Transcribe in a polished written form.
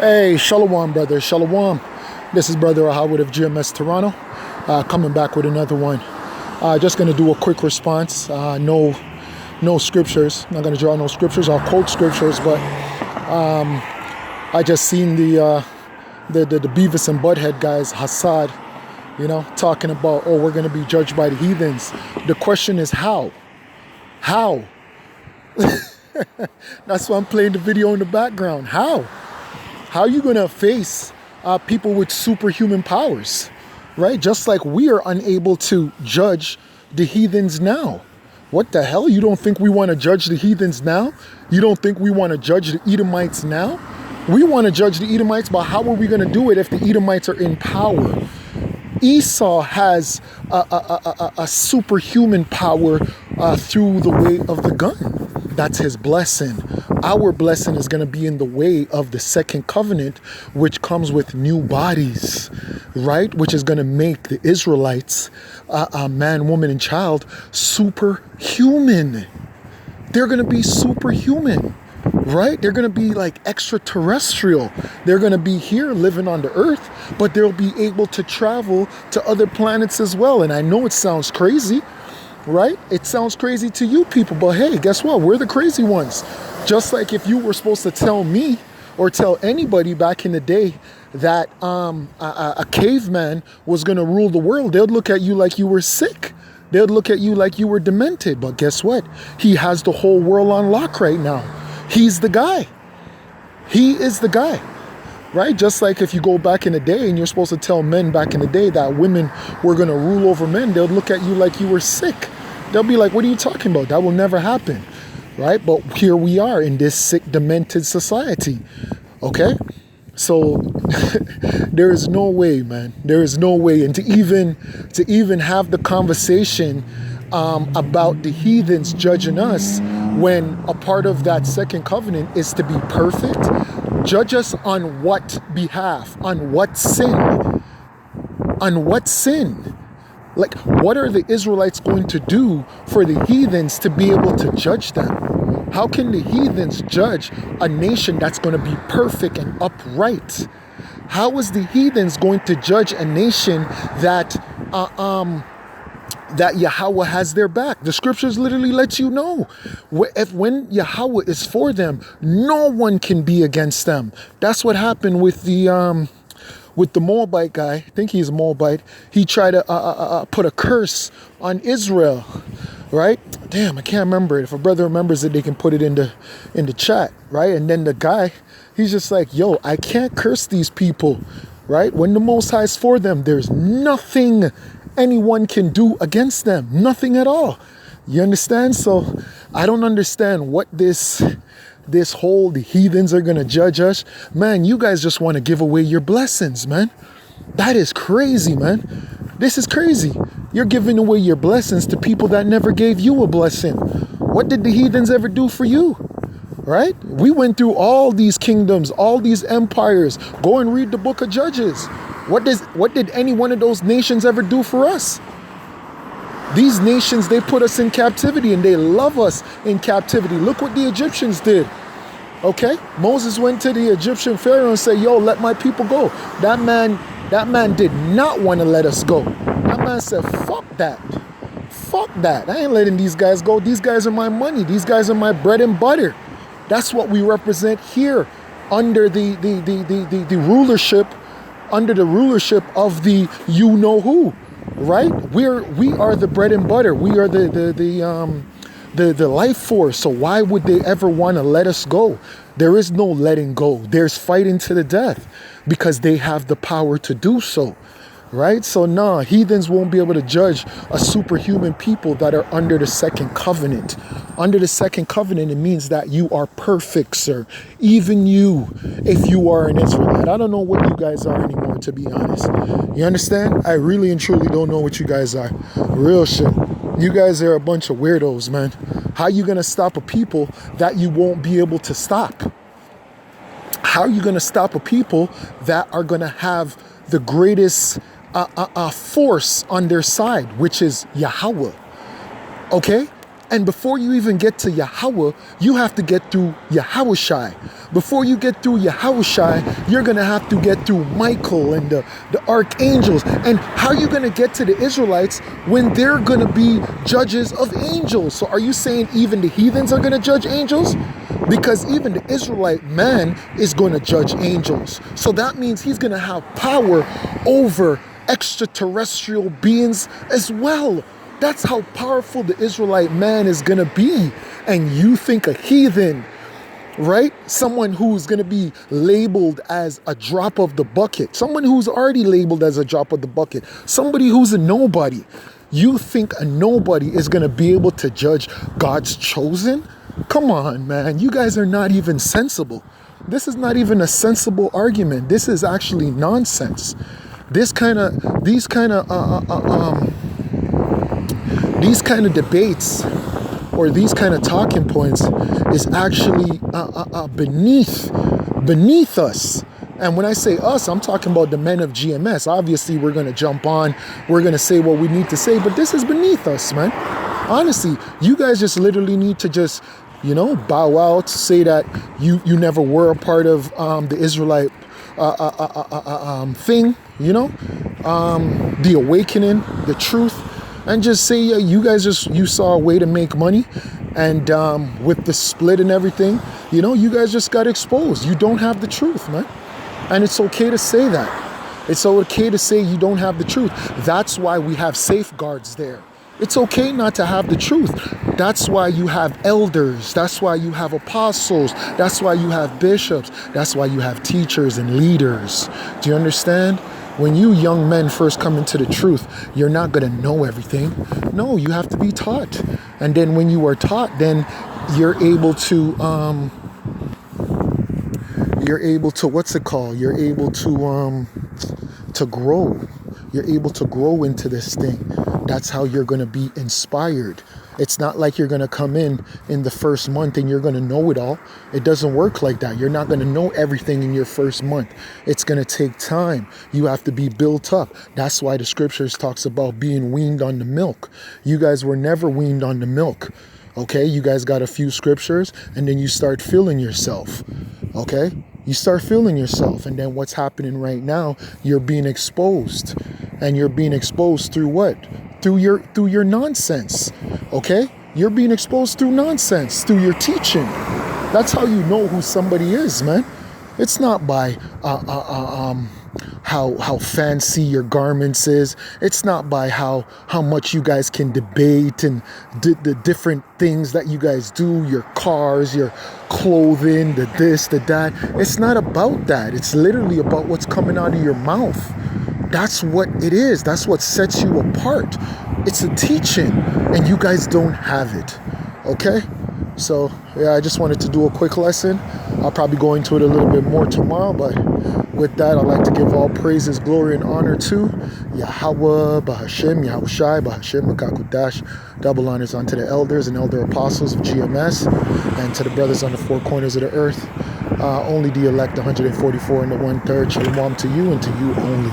Hey, Shalom, brother. Shalom. This is Brother Howard of GMS Toronto, coming back with another one. Just going to do a quick response. No scriptures. Not going to draw no scriptures. I'll quote scriptures, but I just seen the Beavis and Butthead guys, Hassad, talking about, we're going to be judged by the heathens. The question is how? How? That's why I'm playing the video in the background. How? How are you going to face people with superhuman powers, right? Just like we are unable to judge the heathens now. What the hell? You don't think we want to judge the heathens now? You don't think we want to judge the Edomites now? We want to judge the Edomites, but how are we going to do it if the Edomites are in power? Esau has a superhuman power through the way of the gun. That's his blessing. Our blessing is going to be in the way of the second covenant, which comes with new bodies, right? Which is going to make the Israelites, man, woman, and child, superhuman. They're going to be superhuman, right? They're going to be like extraterrestrial. They're going to be here living on the earth, but they'll be able to travel to other planets as well. And I know it sounds crazy, right? It sounds crazy to you people, but hey, guess what? We're the crazy ones. Just like if you were supposed to tell me or tell anybody back in the day that a caveman was going to rule the world, they'd look at you like you were sick. They'd look at you like you were demented. But guess what? He has the whole world on lock right now. He's the guy. He is the guy, right? Just like if you go back in the day and you're supposed to tell men back in the day that women were going to rule over men, they'll look at you like you were sick. They'll be like, what are you talking about? That will never happen, right? But here we are in this sick, demented society, okay? So there is no way, man. There is no way. And to even have the conversation about the heathens judging us when a part of that second covenant is to be perfect. Judge us on what behalf? On what sin? On what sin? Like, what are the Israelites going to do for the heathens to be able to judge them? How can the heathens judge a nation that's going to be perfect and upright? How is the heathens going to judge a nation that Yahweh has their back? The scriptures literally let you know. When Yahweh is for them, no one can be against them. That's what happened with the Moabite guy. I think he's a Moabite. He tried to put a curse on Israel, right? Damn, I can't remember it. If a brother remembers it, they can put it in the chat, right? And then the guy, he's just like, yo, I can't curse these people, right? When the Most High is for them, there's nothing anyone can do against them. Nothing at all. You understand? So I don't understand what this whole the heathens are going to judge us. Man, you guys just want to give away your blessings, man. That is crazy, man. This is crazy. You're giving away your blessings to people that never gave you a blessing. What did the heathens ever do for you? Right? We went through all these kingdoms, all these empires. Go and read the book of Judges. What did any one of those nations ever do for us? These nations, they put us in captivity and they love us in captivity. Look what the Egyptians did. Okay? Moses went to the Egyptian Pharaoh and said, yo, let my people go. That man did not want to let us go. That man said, fuck that. Fuck that. I ain't letting these guys go. These guys are my money. These guys are my bread and butter. That's what we represent here under the rulership, under the rulership of the you know who. Right? We are the bread and butter. We are the life force. So why would they ever want to let us go? There is no letting go. There's fighting to the death because they have the power to do so. Right? So nah, heathens won't be able to judge a superhuman people that are under the second covenant. Under the second covenant, it means that you are perfect, sir. Even you, if you are an Israelite. I don't know what you guys are anymore, to be honest. You understand? I really and truly don't know what you guys are. Real shit. You guys are a bunch of weirdos, man. How are you going to stop a people that you won't be able to stop? How are you going to stop a people that are going to have the greatest force on their side, which is Yahweh? Okay? And before you even get to Yahweh, you have to get through Yahushai. Before you get through Yahushai, you're going to have to get through Michael and the archangels. And how are you going to get to the Israelites when they're going to be judges of angels? So are you saying even the heathens are going to judge angels? Because even the Israelite man is going to judge angels. So that means he's going to have power over extraterrestrial beings as well. That's how powerful the Israelite man is going to be. And you think a heathen, right? Someone who's going to be labeled as a drop of the bucket. Someone who's already labeled as a drop of the bucket. Somebody who's a nobody. You think a nobody is going to be able to judge God's chosen? Come on, man. You guys are not even sensible. This is not even a sensible argument. This is actually nonsense. These kind of debates or these kind of talking points is actually beneath us. And when I say us, I'm talking about the men of GMS. Obviously, we're going to jump on. We're going to say what we need to say. But this is beneath us, man. Honestly, you guys just literally need to just, bow out, say that you never were a part of the Israelite thing, the awakening, the truth. And just say you saw a way to make money, and with the split and everything, you guys just got exposed. You don't have the truth, man. And it's okay to say that. It's okay to say you don't have the truth. That's why we have safeguards there. It's okay not to have the truth. That's why you have elders. That's why you have apostles. That's why you have bishops. That's why you have teachers and leaders. Do you understand? When you young men first come into the truth, you're not going to know everything. No, you have to be taught. And then when you are taught, then you're able to, what's it called? You're able to grow. You're able to grow into this thing. That's how you're going to be inspired. It's not like you're going to come in the first month and you're going to know it all. It doesn't work like that. You're not going to know everything in your first month. It's going to take time. You have to be built up. That's why the scriptures talks about being weaned on the milk. You guys were never weaned on the milk. Okay? You guys got a few scriptures and then you start feeling yourself. Okay? You start feeling yourself, and then what's happening right now, you're being exposed. And you're being exposed through what? Through your nonsense. Okay? You're being exposed through nonsense, through your teaching. That's how you know who somebody is, man. It's not by how fancy your garments is. It's not by how much you guys can debate and the different things that you guys do, your cars, your clothing, the this, the that. It's not about that. It's literally about what's coming out of your mouth. That's what it is. That's what sets you apart. It's a teaching, and you guys don't have it. Okay? So, yeah, I just wanted to do a quick lesson. I'll probably go into it a little bit more tomorrow, but with that, I'd like to give all praises, glory, and honor to Yahweh, Bahashem, Yahushai, Bahashem, Makakudash. Double honors unto the elders and elder apostles of GMS, and to the brothers on the four corners of the earth. Only the elect, 144 and the 1/3. Shalom to you and to you only.